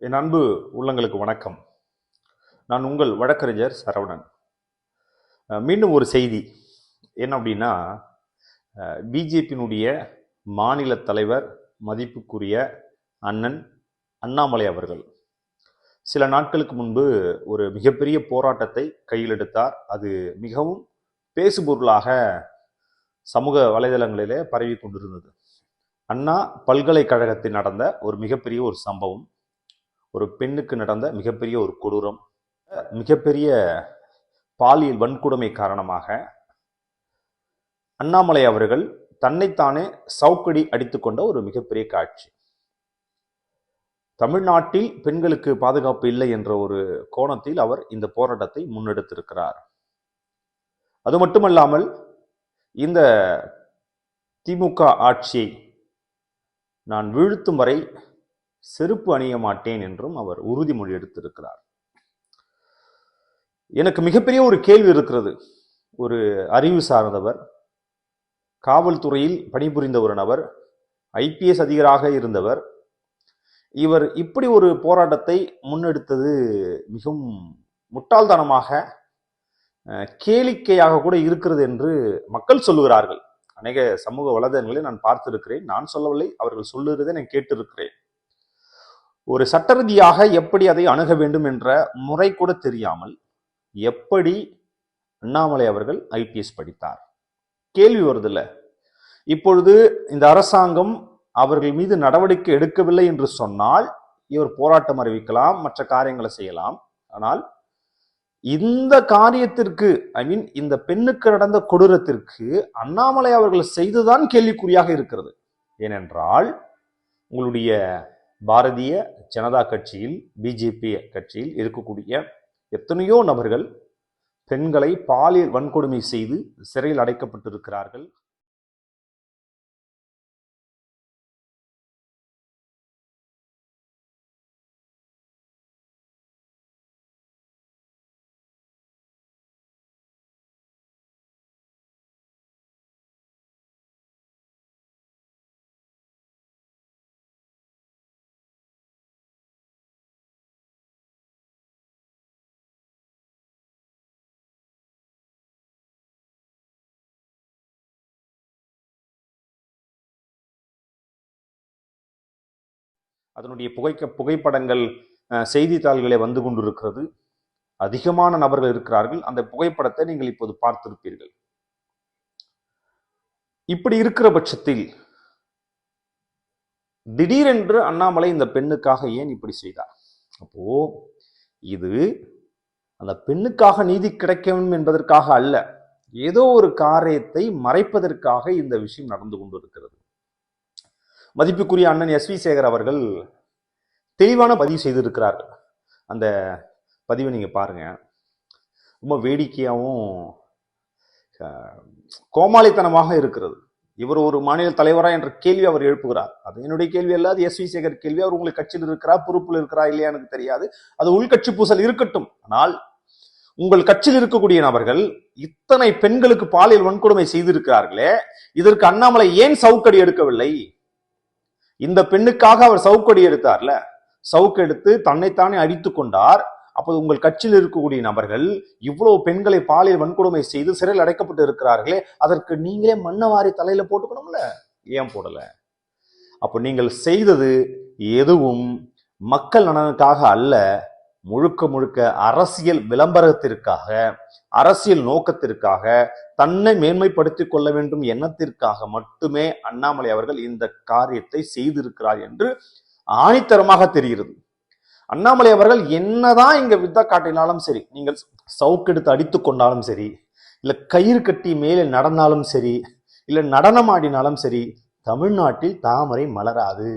என் அன்பு உள்ளங்களுக்கு வணக்கம். நான் உங்கள் வழக்கறிஞர் சரவணன். மீண்டும் ஒரு செய்தி என்ன அப்படின்னா, பிஜேபியினுடைய மாநில தலைவர் மதிப்புக்குரிய அண்ணன் அண்ணாமலை அவர்கள் சில நாட்களுக்கு முன்பு ஒரு மிகப்பெரிய போராட்டத்தை கையில் எடுத்தார். அது மிகவும் பேசுபொருளாக சமூக வலைதளங்களிலே பரவி கொண்டிருந்தது. அண்ணா பல்கலைக்கழகத்தில் நடந்த ஒரு மிகப்பெரிய ஒரு சம்பவம், ஒரு பெண்ணுக்கு நடந்த மிகப்பெரிய ஒரு கொடூரம், மிகப்பெரிய பாலியல் வன்கொடுமை காரணமாக அண்ணாமலை அவர்கள் தன்னைத்தானே சவுக்கடி அடித்துக்கொண்ட ஒரு மிகப்பெரிய காட்சி. தமிழ்நாட்டில் பெண்களுக்கு பாதுகாப்பு இல்லை என்ற ஒரு கோணத்தில் அவர் இந்த போராட்டத்தை முன்னெடுத்திருக்கிறார். அது மட்டுமல்லாமல் இந்த திமுக ஆட்சியை நான் வீழ்த்தும் வரை செருப்பு அணிய மாட்டேன் என்றும் அவர் உறுதிமொழி எடுத்திருக்கிறார். எனக்கு மிகப்பெரிய ஒரு கேள்வி இருக்கிறது. ஒரு அறிவு சார்ந்தவர், காவல்துறையில் பணிபுரிந்த ஒரு நபர், ஐபிஎஸ் அதிகாரியாக இருந்தவர், இவர் இப்படி ஒரு போராட்டத்தை முன்னெடுத்தது மிகவும் முட்டாள்தனமாக, கேளிக்கையாக கூட இருக்கிறது என்று மக்கள் சொல்லுகிறார்கள். அநேக சமூக வலைதளங்களை நான் பார்த்திருக்கிறேன். நான் சொல்லவில்லை, அவர்கள் சொல்லுகிறதை நான் கேட்டிருக்கிறேன். ஒரு சட்ட ரீதியாக எப்படி அதை அணுக வேண்டும் என்ற முறை கூட தெரியாமல் எப்படி அண்ணாமலை அவர்கள் ஐபிஎஸ் படித்தார்? கேள்வி வருதில்ல. இப்பொழுது இந்த அரசாங்கம் அவர்கள் மீது நடவடிக்கை எடுக்கவில்லை என்று சொன்னால் இவர் போராட்டம் அறிவிக்கலாம், மற்ற காரியங்களை செய்யலாம். ஆனால் இந்த காரியத்திற்கு, இந்த பெண்ணுக்கு நடந்த கொடூரத்திற்கு அண்ணாமலை அவர்கள் செய்துதான் கேள்விக்குறியாக இருக்கிறது. ஏனென்றால் உங்களுடைய பாரதிய ஜனதா கட்சியில், பிஜேபி கட்சியில் இருக்கக்கூடிய எத்தனையோ நபர்கள் பெண்களை பாலியல் வன்கொடுமை செய்து சிறையில் அடைக்கப்பட்டிருக்கிறார்கள். அதனுடைய புகைப்படங்கள் செய்தித்தாள்களே வந்து கொண்டிருக்கிறது. அதிகமான நபர்கள் இருக்கிறார்கள். அந்த புகைப்படத்தை நீங்கள் இப்போது பார்த்திருப்பீர்கள். இப்படி இருக்கிற பட்சத்தில் திடீரென்று அண்ணாமலை இந்த பெண்ணுக்காக ஏன் இப்படி செய்தார்? அப்போ இது அந்த பெண்ணுக்காக நீதி கிடைக்கும் என்பதற்காக அல்ல, ஏதோ ஒரு காரியத்தை மறைப்பதற்காக இந்த விஷயம் நடந்து கொண்டிருக்கிறது. மதிப்புக்குரிய அண்ணன் எஸ் வி சேகர் அவர்கள் தெளிவான பதிவு செய்திருக்கிறார்கள். அந்த பதிவை நீங்க பாருங்க. ரொம்ப வேடிக்கையாகவும் கோமாளித்தனமாக இருக்கிறது. இவர் ஒரு மாநில தலைவரா என்ற கேள்வி அவர் எழுப்புகிறார். அது என்னுடைய கேள்வி அல்ல, அது எஸ் வி சேகர் கேள்வி. அவர் உங்களுக்கு கட்சியில் இருக்கிறார், பொறுப்பில் இருக்கிறார் இல்லையா எனக்கு தெரியாது. அது உள்கட்சி பூசல் இருக்கட்டும். ஆனால் உங்கள் கட்சியில் இருக்கக்கூடிய நபர்கள் இத்தனை பெண்களுக்கு பாலியல் வன்கொடுமை செய்திருக்கிறார்களே, இதற்கு அண்ணாமலை ஏன் சவுக்கடி எடுக்கவில்லை? இந்த பெண்ணுக்காக அவர் சவுக்கடி எடுத்தார்ல, சவுக்கு எடுத்து தன்னைத்தானே அடித்து கொண்டார். அப்போது உங்கள் கட்சியில் இருக்கக்கூடிய நபர்கள் இவ்வளவு பெண்களை பாலியல் வன்கொடுமை செய்து சிறையில் அடைக்கப்பட்டு இருக்கிறார்களே, அதற்கு நீங்களே மண்ணவாரி தலையில போட்டுக்கணும்ல, ஏன் போடல? அப்போ நீங்கள் செய்தது எதுவும் மக்கள் நலனுக்காக அல்ல, முழுக்க முழுக்க அரசியல் விளம்பரத்திற்காக, அரசியல் நோக்கத்திற்காக, தன்னை மேன்மைப்படுத்திக் கொள்ள வேண்டும் எண்ணத்திற்காக மட்டுமே அண்ணாமலை அவர்கள் இந்த காரியத்தை செய்திருக்கிறார் என்று ஆணித்தரமாக தெரிகிறது. அண்ணாமலை அவர்கள் என்னதான் இங்க வித்த காட்டினாலும் சரி, நீங்கள் சவுக்கெடுத்து அடித்து கொண்டாலும் சரி, இல்ல கயிறு கட்டி மேலே நடந்தாலும் சரி, இல்ல நடனம் ஆடினாலும் சரி, தமிழ்நாட்டில் தாமரை மலராது.